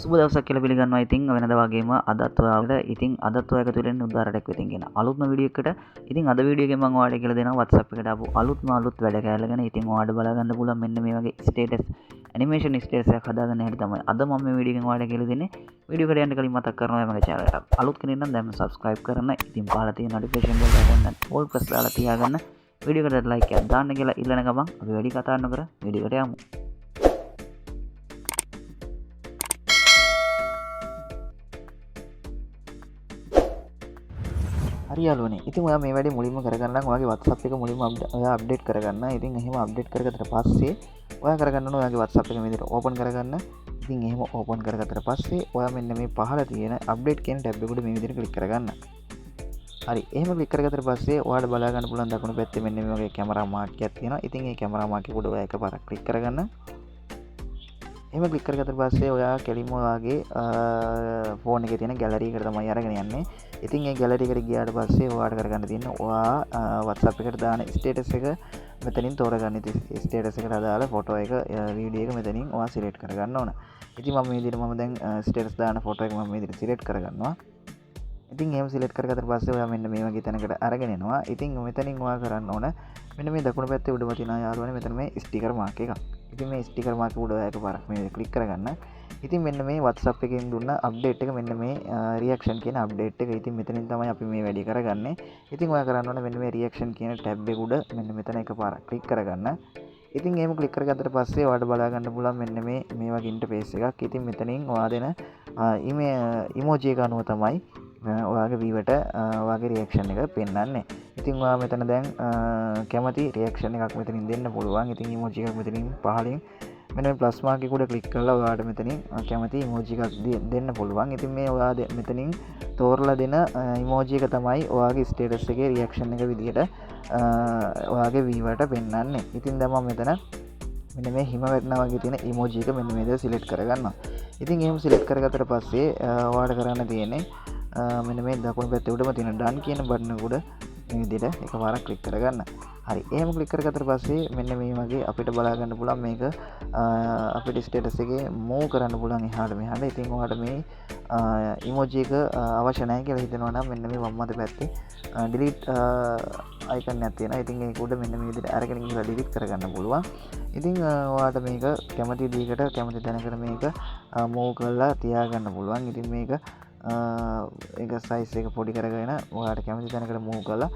සුබ දවසක් කියලා පිළිගන්නවා. ඉතින් වෙනද වගේම අදත් ඔයාලට ඉතින් අදත් ඔය එකතු වෙන්න උදාහරණයක් වෙතින් කියන අලුත්ම වීඩියෝ එකකට ඉතින් අද වීඩියෝ එකෙන් මම ඔයාලට කියලා දෙනවා WhatsApp එකට ආපු අලුත් වැඩ කෑල්ල ගැන. ඉතින් ඔයාලට බලා ගන්න පුළුවන් මෙන්න මේ වගේ ස්ටේටස් ඇනිමේෂන් ස්ටේටස් එකක් හදාගන්න හැටි තමයි අද මම මේ වීඩියෝ එකෙන් ඔයාලට කියලා දෙන්නේ. වීඩියෝ එකට යන්න කලින් මතක් කරනවා මගේ channel එකට අලුත් කෙනෙක් නම් දැන්ම subscribe කරන්න. ඉතින් පහළ තියෙන notification bell එක ගන්න all press දාලා තියාගන්න. වීඩියෝ එකට like එකක් දාන්න කියලා ඉල්ලන ගමන් අපි වැඩි කතා නොකර වීඩියෝ එකට යමු. හරි යාළුවනේ. ඉතින් ඔයා මේ වැඩේ මුලින්ම කරගන්න නම් ඔයාගේ WhatsApp එක මුලින්ම ඔයා අප්ඩේට් කරගන්න. ඉතින් එහෙම අප්ඩේට් කරගත්තට පස්සේ ඔයා කරගන්න ඕන ඔයාගේ WhatsApp එක මේ විදිහට ඕපන් කරගන්න. ඉතින් එහෙම ඕපන් කරගත්තට පස්සේ ඔයා මෙන්න මේ පහළ තියෙන අප්ඩේට් කියන ටැබ් එකට මේ විදිහට ක්ලික් කරගන්න. හරි. එහෙම ක්ලික් කරගත්තට පස්සේ ඔයාලට බලා ගන්න පුළුවන් දකුණු පැත්තේ මෙන්න මේ වගේ කැමරා මාක් එකක් තියෙනවා. ඉතින් මේ කැමරා මාක් එක උඩ ඔයා එකපාරක් ක්ලික් කරගන්න. එහෙම ක්ලික් කරගත්තට පස්සේ ඔයා කෙලින්ම ඔයාගේ ෆෝන් එකේ තියෙන ගැලරි එකට තමයි අරගෙන යන්නේ. ඉතින් ඒ ගැලරි එකට ගියාට පස්සේ ඔයාට කරගන්න තියෙන්නේ ඔයා WhatsApp එකට දාන ස්ටේටස් එක මෙතනින් තෝරගන්න. ඉතින් ස්ටේටස් එකට අදාළ ෆොටෝ එක වීඩියෝ එක මෙතනින් ඔයා සිලෙක්ට් කරගන්න ඕන. ඉතින් මම මේ විදිහට මම දැන් ස්ටේටස් දාන ෆොටෝ එක මම මේ විදිහට සිලෙක්ට් කරගන්නවා. ඉතින් එහෙම සිලෙක්ට් කරගත්තට පස්සේ ඔයා මෙන්න මේ වගේ තැනකට අරගෙන එනවා. ඉතින් මෙතනින් ඔයා කරන්න ඕන මෙන්න මේ දකුණු පැත්තේ උඩම තියෙන යාළුවනේ මෙතන මේ ස්ටිකර් මාක් එකක්. ඉතින් මේ ස්ටිකර් මාක් උඩ ඔයා එකපාරක් මේ ක්ලික් කරගන්න. ඉතින් මෙන්න මේ WhatsApp එකෙන් දුන්න අප්ඩේට් එක මෙන්න මේ රියැක්ෂන් කියන අප්ඩේට් එක. ඉතින් මෙතනින් තමයි අපි මේ වැඩි කරගන්නේ. ඉතින් ඔයා කරන්න ඕන මෙන්න මේ රියැක්ෂන් කියන ටැබ් එක උඩ මෙන්න මෙතන එකපාරක් ක්ලික් කරගන්න. ඉතින් එහෙම ක්ලික් කරගත්තට පස්සේ ඔයාලට බලා ගන්න පුළුවන් මෙන්න මේ වගේ ඉන්ටර්ෆේස් එකක්. ඉතින් මෙතනින් ඔයා දෙන ඉමෝජි එක අනුව තමයි ඔයාගේ වීවට ඔයාගේ රියැක්ෂන් එක පෙන්වන්නේ. ඉතින් ඔයා මෙතන දැන් කැමති රියැක්ෂන් එකක් මෙතනින් දෙන්න පුළුවන්. ඉතින් ඉමෝජි එකක් මෙතනින් පහලින් මෙන්න මේ ප්ලස් මාක් එක උඩ ක්ලික් කරලා ඔයාට මෙතනින් කැමති ඉමෝජි එකක් දෙන්න පුළුවන්. ඉතින් මේ ඔයා මෙතනින් තෝරලා දෙන ඉමෝජි එක තමයි ඔයාගේ ස්ටේටස් එකේ රියැක්ෂන් එක විදිහට ඔයාගේ වීවට පෙන්වන්නේ. ඉතින් දැන් මම මෙතන මෙන්න මේ හිම වැටෙනා වගේ තියෙන ඉමෝජි එක මෙන්න මේ විදිහට සිලෙක්ට් කරගන්නවා. ඉතින් එහෙම සිලෙක්ට් කරගත්තට පස්සේ ඔයාට කරන්න තියෙන්නේ මෙන්න මේ දකුණු පැත්තේ උඩම තියෙන done කියන බටන් එක උඩ මේ විදිහට එකපාරක් ක්ලික් කරගන්න. හරි. එහෙම ක්ලික් කරගත්තට පස්සේ මෙන්න මේ වගේ අපිට බලා ගන්න පුළුවන් මේක අපිට ස්ටේටස් එකේ මූව් කරන්න පුළුවන් එහාට මෙහාට. ඉතින් ඔයාලට මේ ඉමෝජි එක අවශ්‍ය නැහැ කියලා හිතනවා නම් මෙන්න මේ වම් අත පැත්තේ delete icon එකක් තියෙනවා. ඉතින් ඒක උඩ මෙන්න මේ විදිහට අරගෙන ගිහලා delete කරගන්න පුළුවන්. ඉතින් ඔයාලට මේක කැමති දෙයකට කැමති තැනකට මේක මූව් කරලා තියාගන්න පුළුවන්. ඉතින් මේක ඒක සයිස් එක පොඩි කරගෙන ඔයාලට කැමති තැනකට මූව් කරලා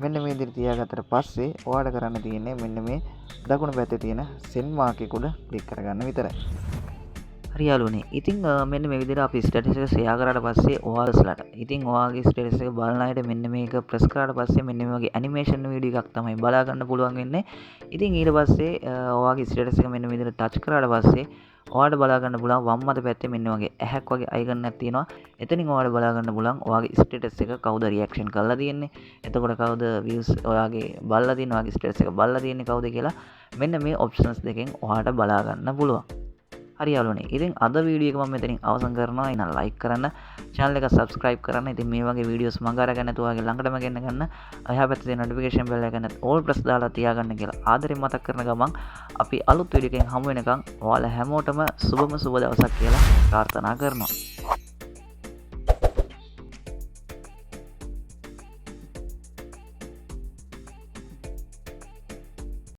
මෙන්න මේ විදිහට තියාගත්තට පස්සේ ඔයාලට කරන්න තියෙන්නේ මෙන්න මේ දකුණු පැත්තේ තියෙන send mark එක උඩ ක්ලික් කරගන්න විතරයි. හරි යාළුවනේ. ඉතින් මෙන්න මේ විදිහට අපි ස්ටේටස් එක ෂෙයා කරාට පස්සේ ඔයාලස්ලාට ඉතින් ඔයාගේ ස්ටේටස් එක බලන අයට මෙන්න මේක ප්‍රෙස් කරාට පස්සේ මෙන්න මේ වගේ ඇනිමේෂන් වීඩියෝ එකක් තමයි බලා ගන්න පුළුවන් වෙන්නේ. ඉතින් ඊට පස්සේ ඔයාගේ ස්ටේටස් එක මෙන්න මේ විදිහට ටච් කරාට පස්සේ ඔයාලට බලා ගන්න පුළුවන් වම් අත පැත්තේ මෙන්න වගේ ඇහැක් වගේ අයිකන් එකක් තියෙනවා. එතනින් ඔයාලට බලා ගන්න පුළුවන් ඔයාගේ ස්ටේටස් එක කවුද රියැක්ෂන් කරලා තියෙන්නේ. එතකොට කවුද views ඔයාගේ බලලා තියෙන ඔයාගේ ස්ටේටස් එක බලලා තියෙන්නේ කවුද කියලා මෙන්න මේ ඔප්ෂන්ස් දෙකෙන් ඔයාලට බලා ගන්න පුළුවන්. හරි යාළුවනේ. ඉතින් අද වීඩියෝ එක මම මෙතනින් අවසන් කරනවා. එහෙනම් like කරන්න, channel එක subscribe කරන්න. ඉතින් මේ වගේ වීඩියෝස් මම අරගෙන නැතුව ඔයාගේ ළඟටම ගෙන්න ගන්න. එහා පැත්තේ තියෙන notification bell එක නැත් all press දාලා තියාගන්න කියලා ආදරෙන් මතක් කරන ගමන් අපි අලුත් වීඩියෝ එකකින් හමු වෙනකන් ඔයාලා හැමෝටම සුබම සුබ දවසක් කියලා ප්‍රාර්ථනා කරනවා.